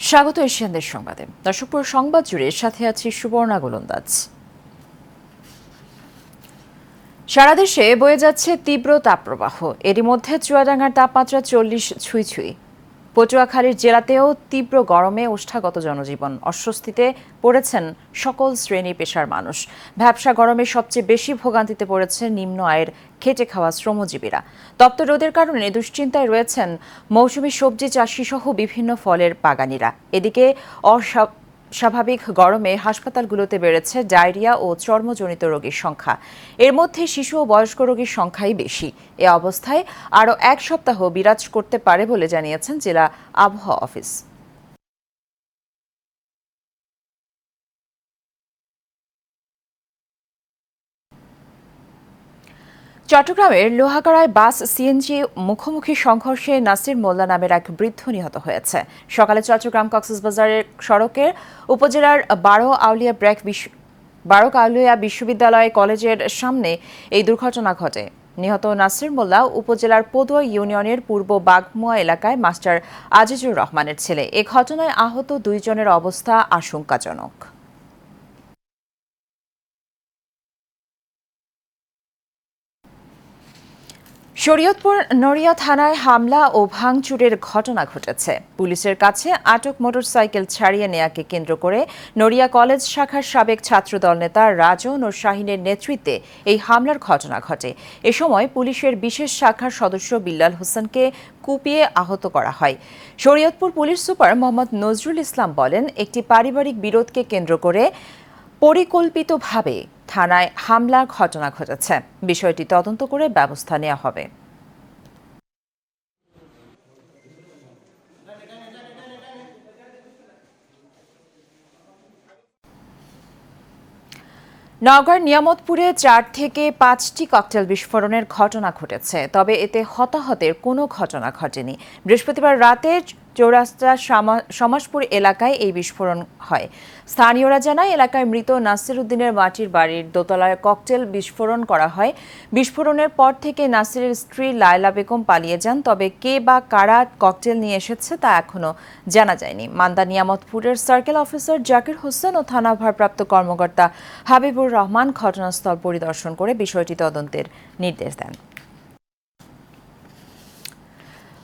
স্বাগত এশিয়ানদের সংবাদে। দর্শক, পুরো সংবাদ জুড়ে সাথে আছি সুবর্ণা গোলন্দাজ। সারা দেশে বয়ে যাচ্ছে তীব্র তাপপ্রবাহ। এরই মধ্যে চুয়াডাঙ্গার তাপমাত্রা 40 ছুঁই। পটুয়াখালীর জেলাতেও তীব্র গরমে ওষ্ঠাগত জনজীবন। অস্বস্তিতে পড়েছেন সকল শ্রেণী পেশার মানুষ। ভ্যাপসা গরমে সবচেয়ে বেশি ভোগান্তিতে পড়েছে নিম্ন আয়ের খেটে খাওয়া শ্রমজীবীরা। তপ্ত রোদের কারণে দুশ্চিন্তায় রয়েছেন মৌসুমী সবজি চাষি সহ বিভিন্ন ফলের বাগানীরা। এদিকে স্বাভাবিক গরমে হাসপাতালগুলোতে বেড়েছে ডায়রিয়া ও চর্মজনিত রোগীর সংখ্যা। এর মধ্যে শিশু ও বয়স্ক রোগীর সংখ্যাই বেশি। এ অবস্থায় আরও এক সপ্তাহ বিরাজ করতে পারে বলে জানিয়েছেন জেলা আবহাওয়া অফিস। চট্টগ্রামের লোহাগাড়ায় বাস সিএনজি মুখোমুখি সংঘর্ষে নাসির মোল্লা নামের এক বৃদ্ধ নিহত হয়েছে। সকালে চট্টগ্রাম কক্সবাজারের সড়কের উপজেলার বারো আউলিয়া বিশ্ববিদ্যালয় কলেজের সামনে এই দুর্ঘটনা ঘটে। নিহত নাসির মোল্লা উপজেলার পদুয়া ইউনিয়নের পূর্ব বাগমুয়া এলাকায় মাস্টার আজিজুর রহমানের ছেলে। এ ঘটনায় আহত দুইজনের অবস্থা আশঙ্কাজনক। শরীয়তপুর নড়িয়া থানায় হামলা ও ভাঙচুরের ঘটনা ঘটেছে। পুলিশের কাছে আটক মোটরসাইকেল ছাড়িয়ে নেয়াকে কেন্দ্র করে নড়িয়া কলেজ শাখার সাবেক ছাত্রদল নেতা রাজন ও শাহিনের নেতৃত্বে এই হামলার ঘটনা ঘটে। এ সময় পুলিশের বিশেষ শাখার সদস্য বিল্লাল হোসেনকে কুপিয়ে আহত করা হয়। শরীয়তপুর পুলিশ সুপার মোহাম্মদ নজরুল ইসলাম বলেন, একটি পারিবারিক বিরোধকে কেন্দ্র করে পরিকল্পিতভাবে থানায় হামলার ঘটনা ঘটেছে। বিষয়টি তদন্ত করে ব্যবস্থা নেওয়া হবে। নওগাঁর নিয়ামতপুরে 4 থেকে 5টি ককটেল বিস্ফোরণের ঘটনা ঘটেছে, তবে এতে হতাহতের কোনো ঘটনা ঘটেনি। বৃহস্পতিবার রাতে চৌরাস্তা সমাজপুর এলাকায় এই বিস্ফোরণ হয়। স্থানীয়রা জানায়, এলাকায় মৃত নাসির উদ্দিনের মাটির বাড়ির দোতলায় ককটেল বিস্ফোরণ করা হয়। বিস্ফোরণের পর থেকে নাসিরের স্ত্রী লায়লা বেগম পালিয়ে যান, তবে কে বা কারা ককটেল নিয়ে এসেছে তা এখনো জানা যায়নি। মান্দা নিয়ামতপুরের সার্কেল অফিসার জাকির হোসেন ও থানা ভারপ্রাপ্ত কর্মকর্তা হাবিবুর রহমান ঘটনাস্থল পরিদর্শন করে বিষয়টি তদন্তের নির্দেশ দেন।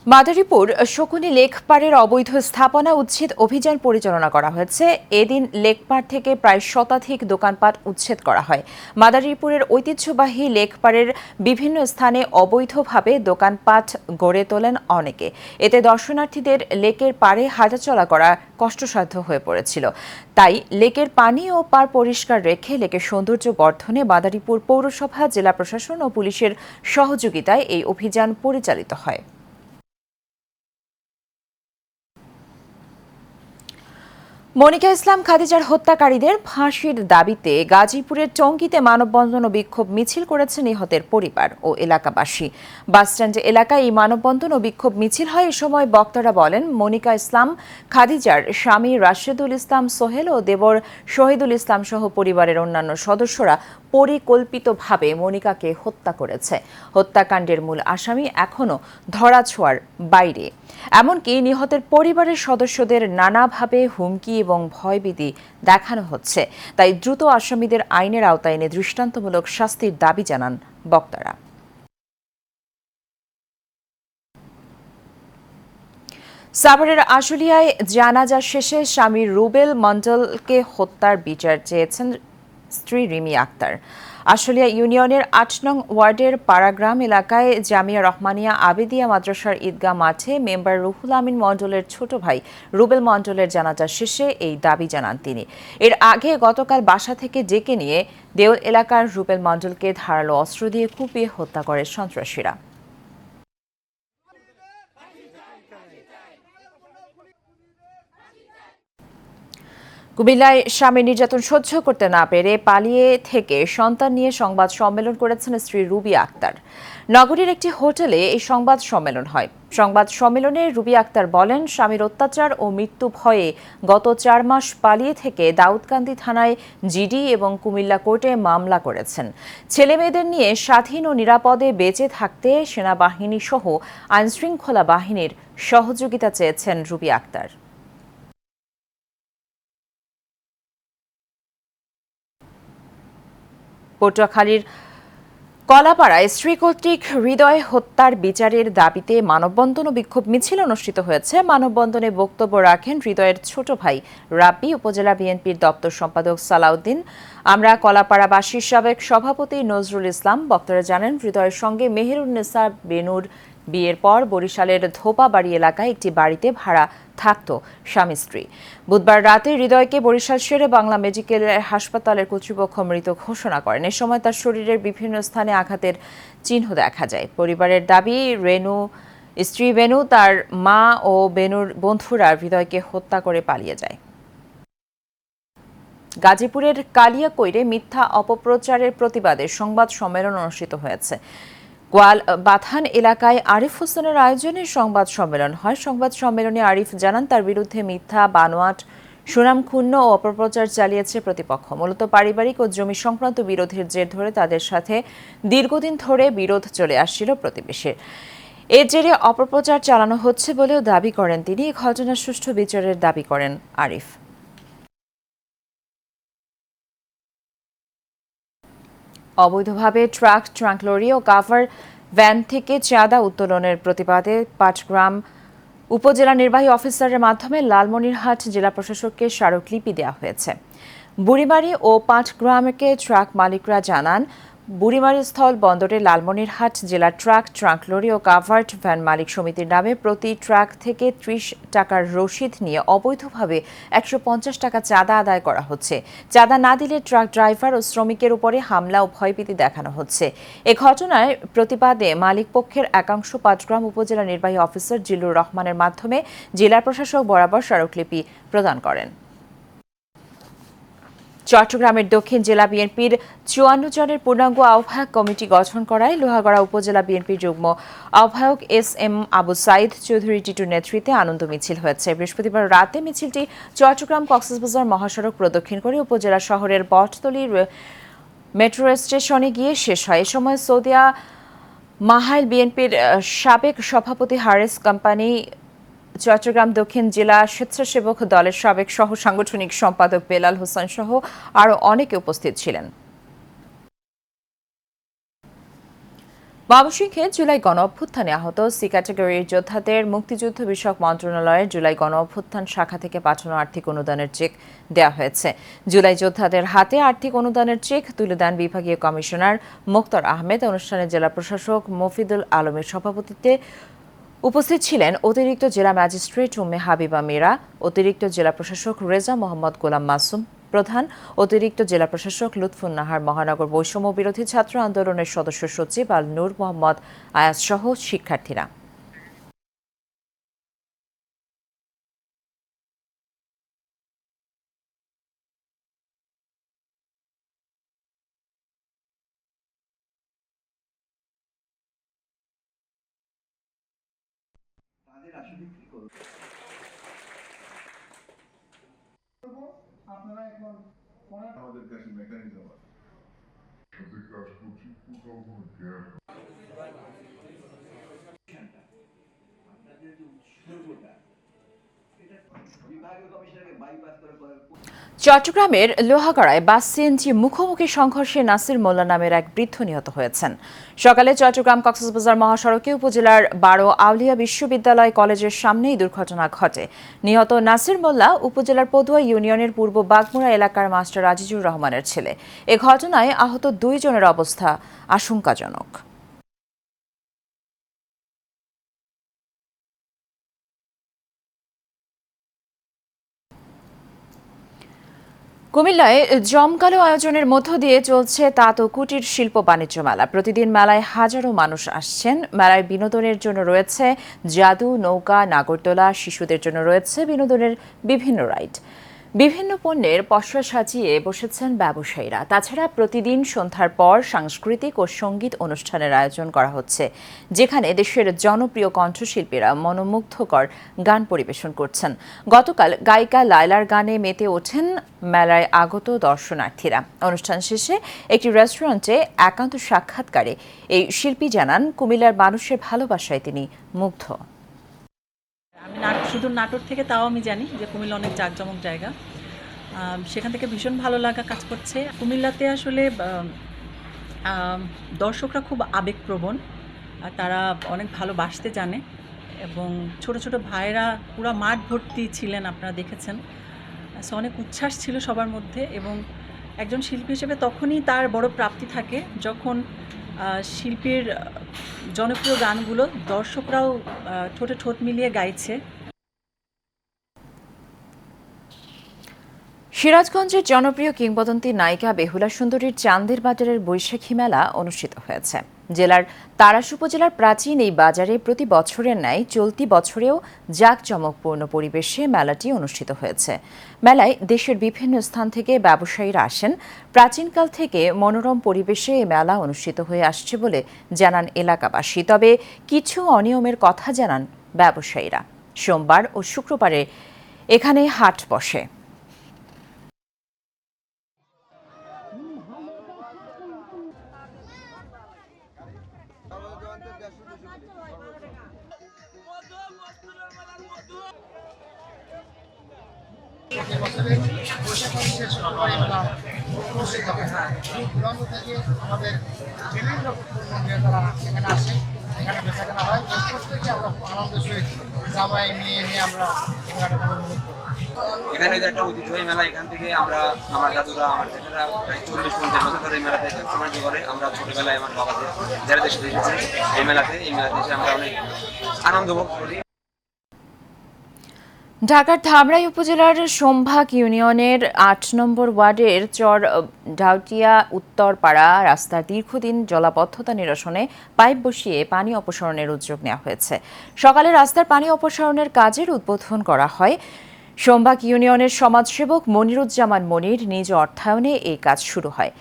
মাদারীপুর শকুনি লেকপাড়ের অবৈধ স্থাপনা উচ্ছেদ অভিযান পরিচালনা করা হয়েছে। এদিন লেকপাড় থেকে প্রায় শতাধিক দোকানপাট উচ্ছেদ করা হয়। মাদারীপুরের ঐতিহ্যবাহী লেকপাড়ের বিভিন্ন স্থানে অবৈধভাবে দোকানপাট গড়ে তোলেন অনেকে। এতে দর্শনার্থীদের লেকের পাড়ে হাঁটাচলা করা কষ্টসাধ্য হয়ে পড়েছিল। তাই লেকের পানি ও পাড় পরিষ্কার রেখে লেকের সৌন্দর্য বর্ধনে মাদারীপুর পৌরসভা, জেলা প্রশাসন ও পুলিশের সহযোগিতায় এই অভিযান পরিচালিত হয়। মনিকা ইসলাম খাদিজার হত্যাকারীদের ফাঁসির দাবিতে গাজীপুরের টঙ্গীতে মানববন্ধন ও বিক্ষোভ মিছিল করেছে নিহতের পরিবার ও এলাকাবাসী। বাসস্ট্যান্ড এলাকায় এই মানববন্ধন ও বিক্ষোভ মিছিল হয়। এ সময় বক্তারা বলেন, মনিকা ইসলাম খাদিজার স্বামী রাশেদুল ইসলাম সোহেল ও দেবর শহীদুল ইসলাম সহ পরিবারের অন্যান্য সদস্যরা পরিকল্পিতভাবে মনিকাকে হত্যা করেছে। হত্যাকাণ্ডের মূল আসামি এখনও ধরাছোঁয়ার বাইরে। এমনকি নিহতের পরিবারের সদস্যদের নানাভাবে হুমকি এবং ভয়ভীতি দেখানো হচ্ছে। তাই দ্রুত আসামিদের আইনের আওতায় এনে দৃষ্টান্তমূলক শাস্তির দাবি জানান বক্তারা। সাভারের আশুলিয়ায় জানাজা শেষে স্বামী রুবেল মণ্ডলকে হত্যার বিচার চেয়েছেন স্ত্রী রিমি আক্তার। আশুলিয়া ইউনিয়নের 8 নং ওয়ার্ডের পাড়াগ্রাম এলাকায় জামিয়া রহমানিয়া আবেদিয়া মাদ্রাসার ঈদগাহ মাঠে মেম্বার রুহুল আমিন মণ্ডলের ছোট ভাই রুবেল মণ্ডলের জানাজা শেষে এই দাবি জানান তিনি। এর আগে গতকাল বাসা থেকে ডেকে নিয়ে দেউল এলাকার রুবেল মণ্ডলকে ধারালো অস্ত্র দিয়ে কুপিয়ে হত্যা করে সন্ত্রাসীরা। কুমিল্লায় স্বামী নির্যাতন সহ্য করতে না পেরে পালিয়ে থেকে সন্তান নিয়ে সংবাদ সম্মেলন করেছেন স্ত্রী রুবি আক্তার। নগরীর একটি হোটেলে এই সংবাদ সম্মেলন হয়। সংবাদ সম্মেলনে রুবি আক্তার বলেন, স্বামীর অত্যাচার ও মৃত্যু ভয়ে গত 4 মাস পালিয়ে থেকে দাউদকান্দি থানায় জিডি এবং কুমিল্লা কোর্টে মামলা করেছেন। ছেলেমেয়েদের নিয়ে স্বাধীন ও নিরাপদে বেঁচে থাকতে সেনাবাহিনী সহ আইনশৃঙ্খলা বাহিনীর সহযোগিতা চেয়েছেন রুবি আক্তার। পটুয়াখালীর কলাপাড়ায় স্ত্রী কর্তৃক হৃদয় হত্যার বিচারের দাবিতে মানববন্ধন ও বিক্ষোভ মিছিল অনুষ্ঠিত হয়েছে। মানববন্ধনে বক্তব্য রাখেন হৃদয়ের ছোট ভাই রাব্বি, উপজেলা বিএনপির দপ্তর সম্পাদক সালাউদ্দিন, আমরা কলাপাড়াবাসীর সাবেক সভাপতি নজরুল ইসলাম। বক্তারা জানান, হৃদয়ের সঙ্গে মেহেরুন্নেসা বেনুর বিয়ের পর বরিশালের ধোপাবাড়ি এলাকায় একটি বাড়িতে ভাড়া থাকত স্বামী স্ত্রী। বুধবার রাতে হৃদয়কে বরিশাল শেরে বাংলা মেডিকেল হাসপাতালের কর্তৃপক্ষ মৃত ঘোষণা করেন। এ সময় তার শরীরের বিভিন্ন স্থানে আঘাতের চিহ্ন দেখা যায়। পরিবারের দাবি, স্ত্রী বেনু, তার মা ও বেনুর বন্ধুরা হৃদয়কে হত্যা করে পালিয়ে যায়। গাজীপুরের কালিয়াকৈরে মিথ্যা অপপ্রচারের প্রতিবাদে সংবাদ সম্মেলন অনুষ্ঠিত হয়েছে। বাথান এলাকায় আরিফ হোসেনের আয়োজনে সংবাদ সম্মেলন হয়। সংবাদ সম্মেলনে আরিফ জানান, তার বিরুদ্ধে মিথ্যা, বানোয়াট, সুনামক্ষুণ্ণ ও অপপ্রচার চালিয়েছে প্রতিপক্ষ। মূলত পারিবারিক ও জমি সংক্রান্ত বিরোধের জের ধরে তাদের সাথে দীর্ঘদিন ধরে বিরোধ চলে আসছিল প্রতিবেশীর। এর জেরে অপপ্রচার চালানো হচ্ছে বলেও দাবি করেন তিনি। এই ঘটনার সুষ্ঠু বিচারের দাবি করেন আরিফ। অবৈধভাবে ট্রাক, ট্রাঙ্কলরি ও কাভার ভ্যান থেকে চাঁদা উত্তোলনের প্রতিবাদে পাটগ্রাম উপজেলা নির্বাহী অফিসারের মাধ্যমে লালমনিরহাট জেলা প্রশাসককে স্মারকলিপি দেওয়া হয়েছে। বুড়িমারি ও পাটগ্রামকে ট্রাক মালিকরা জানান, বুড়িমারি স্থল বন্দরে লালমনিরহাট জেলা ট্রাক, ট্রাঙ্কলরি ও কাভার্ড ভ্যান মালিক সমিতির নামে প্রতি ট্রাক থেকে ৩০ টাকার রসিদ নিয়ে অবৈধভাবে ১৫০ টাকা চাঁদা আদায় করা হচ্ছে। চাঁদা না দিলে ট্রাক ড্রাইভার ও শ্রমিকের উপরে হামলা ও ভয়ভীতি দেখানো হচ্ছে। এ ঘটনায় প্রতিবাদে মালিক পক্ষের একাংশ পাটগ্রাম উপজেলা নির্বাহী অফিসার জিল্লুর রহমানের মাধ্যমে জেলা প্রশাসক বরাবর স্মারকলিপি প্রদান করেন। চট্টগ্রামের দক্ষিণ জেলা বিএনপির ৫৪ জনের পূর্ণাঙ্গ আহ্বায়ক কমিটি গঠন করায় লোহাগড়া উপজেলা বিএনপির যুগ্ম আহ্বায়ক এস.এম. আবু সাইদ চৌধুরী টিটুর নেতৃত্বে আনন্দ মিছিল হয়েছে। বৃহস্পতিবার রাতে মিছিলটি চট্টগ্রাম কক্সবাজার মহাসড়ক প্রদক্ষিণ করে উপজেলা শহরের বটতলী মেট্রো স্টেশনে গিয়ে শেষ হয়। এ সময় সৌদিয়া মাহাইল বিএনপির সাবেক সভাপতি হারেস কোম্পানি, চট্টগ্রাম দক্ষিণ জেলা স্বেচ্ছাসেবক দলের সাবেক সহ সাংগঠনিক সম্পাদক বেলাল হোসেন সহ আরও অনেকে উপস্থিত ছিলেন। ময়মনসিংহে জুলাই গণ অভ্যুত্থানে আহত সি ক্যাটাগরির যোদ্ধাদের মুক্তিযুদ্ধ বিষয়ক মন্ত্রণালয়ের জুলাই গণ অভ্যুত্থান শাখা থেকে পাঠানো আর্থিক অনুদানের চেক দেওয়া হয়েছে। জুলাই যোদ্ধাদের হাতে আর্থিক অনুদানের চেক তুলে দেন বিভাগীয় কমিশনার মোক্তার আহমেদ। অনুষ্ঠানে জেলা প্রশাসক মফিদুল আলমের সভাপতিত্বে উপস্থিত ছিলেন অতিরিক্ত জেলা ম্যাজিস্ট্রেট উম্মে হাবিবা মীরা, অতিরিক্ত জেলা প্রশাসক রেজা মোহাম্মদ গোলাম মাসুম প্রধান, অতিরিক্ত জেলা প্রশাসক লুৎফুন নাহার, মহানগর বৈষম্য বিরোধী ছাত্র আন্দোলনের সদস্য সচিব আল নূর মোহাম্মদ আয়াজ সহ শিক্ষার্থীরা। আপনারা এখন আমাদের কাছে মেকানিজম আছে। কাজ করছি কোথাও কোনো গ্যাপ চট্টগ্রামের লোহাগড়ায় বাস সিএনজি মুখোমুখি সংঘর্ষে নাসির মোল্লা নামের এক বৃদ্ধ নিহত হয়েছেন। সকালে চট্টগ্রাম কক্সবাজার মহাসড়কে উপজেলার ১২ আউলিয়া বিশ্ববিদ্যালয় কলেজের সামনেই দুর্ঘটনা ঘটে। নিহত নাসির মোল্লা উপজেলার পদুয়া ইউনিয়নের পূর্ব বাগমুড়া এলাকার মাস্টার আজিজুর রহমানের ছেলে। এ ঘটনায় আহত ২ জনের অবস্থা আশঙ্কাজনক। কুমিল্লায় জমকালো আয়োজনের মধ্য দিয়ে চলছে তাঁত ও কুটির শিল্প বাণিজ্য মেলা। প্রতিদিন মেলায় হাজারো মানুষ আসছেন। মেলায় বিনোদনের জন্য রয়েছে জাদু, নৌকা, নাগরদোলা, শিশুদের জন্য রয়েছে বিনোদনের বিভিন্ন রাইড। বিভিন্ন পণ্যের পসরা সাজিয়ে বসেছেন ব্যবসায়ীরা। তাছাড়া প্রতিদিন সন্ধ্যার পর সাংস্কৃতিক ও সঙ্গীত অনুষ্ঠানের আয়োজন করা হচ্ছে, যেখানে দেশের জনপ্রিয় কণ্ঠশিল্পীরা মনোমুগ্ধকর গান পরিবেশন করছেন। গতকাল গায়িকা লায়লার গানে মেতে ওঠেন মেলায় আগত দর্শনার্থীরা। অনুষ্ঠান শেষে একটি রেস্টুরেন্টে একান্ত সাক্ষাৎকারে এই শিল্পী জানান, কুমিল্লার মানুষের ভালোবাসায় তিনি মুগ্ধ। আমি শুধু নাটোর থেকে, তাও আমি জানি যে কুমিল্লা অনেক জাঁকজমক জায়গা। সেখান থেকে ভীষণ ভালো লাগা কাজ করছে। কুমিল্লাতে আসলে দর্শকরা খুব আবেগপ্রবণ, আর তারা অনেক ভালোবাসতে জানে এবং ছোট ছোট ভাইয়েরা পুরা মাঠ ভর্তি ছিলেন, আপনারা দেখেছেন। সো অনেক উচ্ছ্বাস ছিল সবার মধ্যে এবং একজন শিল্পী হিসেবে তখনই তার বড় প্রাপ্তি থাকে যখন শিল্পীর জনপ্রিয় গানগুলো দর্শকরাও ঠোঁটে ঠোঁট মিলিয়ে গাইছে। সিরাজগঞ্জের জনপ্রিয় কিংবদন্তি নায়িকা বেহুলা সুন্দরীর চান্দের বাজারের বৈশাখী মেলা অনুষ্ঠিত হয়েছে। জেলার তারাস উপজেলার প্রাচীন এই বাজারে প্রতি বছরের ন্যায় চলতি বছরেও জাঁকজমকপূর্ণ পরিবেশে মেলাটি অনুষ্ঠিত হয়েছে। মেলায় দেশের বিভিন্ন স্থান থেকে ব্যবসায়ীরা আসেন। প্রাচীনকাল থেকে মনোরম পরিবেশে এই মেলা অনুষ্ঠিত হয়ে আসছে বলে জানান এলাকাবাসী। তবে কিছু অনিয়মের কথা জানান ব্যবসায়ীরা। সোমবার ও শুক্রবারে এখানে হাট বসে। আমাদের বিভিন্ন তারা এখানে আসে, এখানে বেচাকেনা হয়। প্রত্যেকে আমরা আনন্দ সহিত জামাই নিয়ে আমরা এখানে যে একটা ঐতিহ্যবাহী মেলা, এখান থেকে আমরা আমার দাদুরা আমার জেঠেরা প্রায় 40-50 বছর ধরে এই মেলাতে সমাজ করে। আমরা ছোটবেলায় আমার বাবাদের যারা দেশে দেখেছি এই মেলাতে এসে আমরা অনেক আনন্দ ভোগ করি। ঢাকার ধামরাই উপজেলার সোমভাগ ইউনিয়নের ৮ নম্বর ওয়ার্ডের চর ডাউটিয়া উত্তরপাড়া রাস্তার দীর্ঘদিন জলাবদ্ধতা নিরসনে পাইপ বসিয়ে পানি অপসারণের উদ্যোগ নেওয়া হয়েছে। সকালে রাস্তার পানি অপসারণের কাজের উদ্বোধন করা হয়। সোমভাগ ইউনিয়নের সমাজসেবক মনিরুজ্জামান মনির নিজ অর্থায়নে এই কাজ শুরু হয়।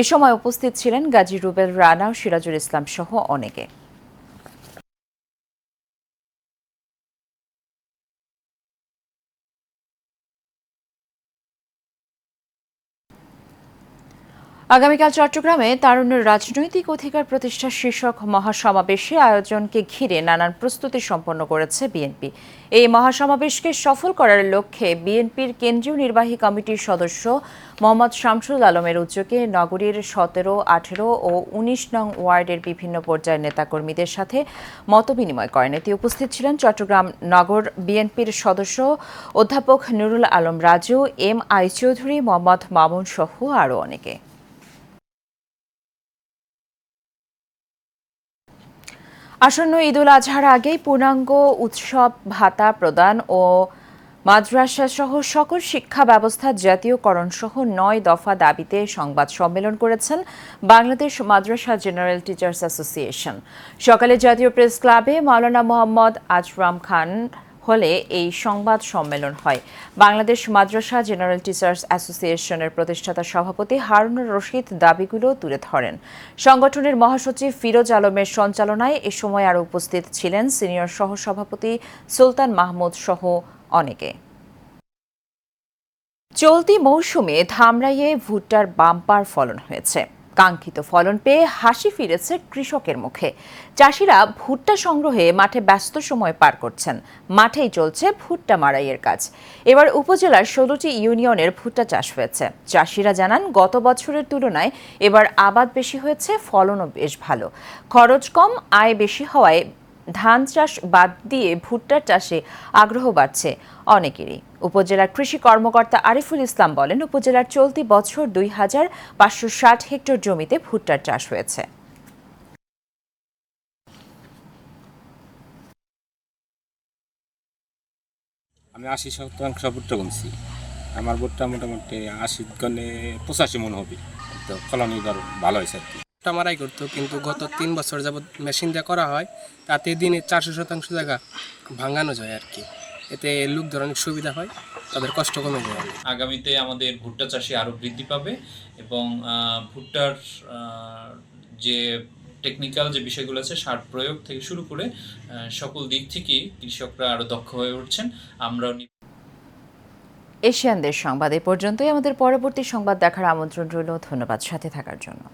এ সময় উপস্থিত ছিলেন গাজী রুবেল রানা ও সিরাজুল ইসলাম সহ অনেকে। আগামীকাল চট্টগ্রামে তারুণ্যের রাজনৈতিক অধিকার প্রতিষ্ঠা শীর্ষক মহাসমাবেশে আয়োজনকে ঘিরে নানান প্রস্তুতি সম্পন্ন করেছে বিএনপি। এই মহাসমাবেশকে সফল করার লক্ষ্যে বিএনপির কেন্দ্রীয় নির্বাহী কমিটির সদস্য মোহাম্মদ শামসুল আলমের উদ্যোগে নগরীর 17, 18 ও 19 নং ওয়ার্ডের বিভিন্ন পর্যায়ের নেতাকর্মীদের সাথে মতবিনিময় করেন। এতে উপস্থিত ছিলেন চট্টগ্রাম নগর বিএনপির সদস্য অধ্যাপক নুরুল আলম রাজু, MI চৌধুরী, মোহাম্মদ মামুন সহ আরও অনেকে। আসন্ন ঈদুল আজহার আগেই পূর্ণাঙ্গ উৎসব ভাতা প্রদান ও মাদ্রাসা সহ সকল শিক্ষা ব্যবস্থা জাতীয়করণ সহ 9 দফা দাবিতে সংবাদ সম্মেলন করেছেন বাংলাদেশ মাদ্রাসা জেনারেল টিচার্স অ্যাসোসিয়েশন। সকালে জাতীয় প্রেস ক্লাবে মাওলানা মোহাম্মদ আজরাম খান হলে এই সংবাদ সম্মেলন হয়। বাংলাদেশ মাদ্রাসা জেনারেল টিচার্স অ্যাসোসিয়েশনের প্রতিষ্ঠাতা সভাপতি হারুনুর রশিদ দাবিগুলো তুলে ধরেন। সংগঠনের মহাসচিব ফিরোজ আলমের সঞ্চালনায় এ সময় আরও উপস্থিত ছিলেন সিনিয়র সহসভাপতি সুলতান মাহমুদ সহ অনেকে। চলতি মৌসুমে ধামরাইয়ে ভুট্টার বাম্পার ফলন হয়েছে। কাঙ্ক্ষিত ফলন পেয়ে হাসি ফিরেছে কৃষকের মুখে। চাষিরা ভুট্টা সংগ্রহে মাঠে ব্যস্ত সময় পার করছেন। মাঠেই চলছে ভুট্টা মাড়াইয়ের কাজ। এবার উপজেলার 16টি ইউনিয়নের ভুট্টা চাষ হয়েছে। চাষিরা জানান গত বছরের তুলনায় এবার আবাদ বেশি হয়েছে, ফলনও বেশ ভালো। খরচ কম, আয় বেশি হওয়ায় ধান চাষ বাদ দিয়ে ভুট্টার চাষে আগ্রহ বাড়ছে অনেকেরই। উপজেলার কৃষি কর্মকর্তা আরিফুল ইসলাম বলেন, উপজেলার চলতি বছর 2560 হেক্টর জমিতে ভুট্টার চাষ হয়েছে। আমি 80% ভুট্টা বুনছি। আমার ভুট্টা মোটামুটি 85 মন হবে, তো ফলন এবার ভালো হয়েছে আর কি। ভুট্টা মারাই করতো, কিন্তু গত 3 বছর যাবত মেশিন দিয়ে করা হয়, তাতে দিনে 400% জায়গা ভাঙানো যায় আর কি। এতে লোক ধরনের সুবিধা হয়, তাদের কষ্ট কমে যায়। আগামীতে আমাদের ভুট্টা চাষে আরও বৃদ্ধি পাবে এবং ভুট্টার যে টেকনিক্যাল যে বিষয়গুলো আছে, সার প্রয়োগ থেকে শুরু করে সকল দিক থেকেই কৃষকরা আরও দক্ষ হয়ে উঠছেন। আমরাও এশিয়ান দেশ সংবাদ এ পর্যন্তই। আমাদের পরবর্তী সংবাদ দেখার আমন্ত্রণ রইল। ধন্যবাদ সাথে থাকার জন্য।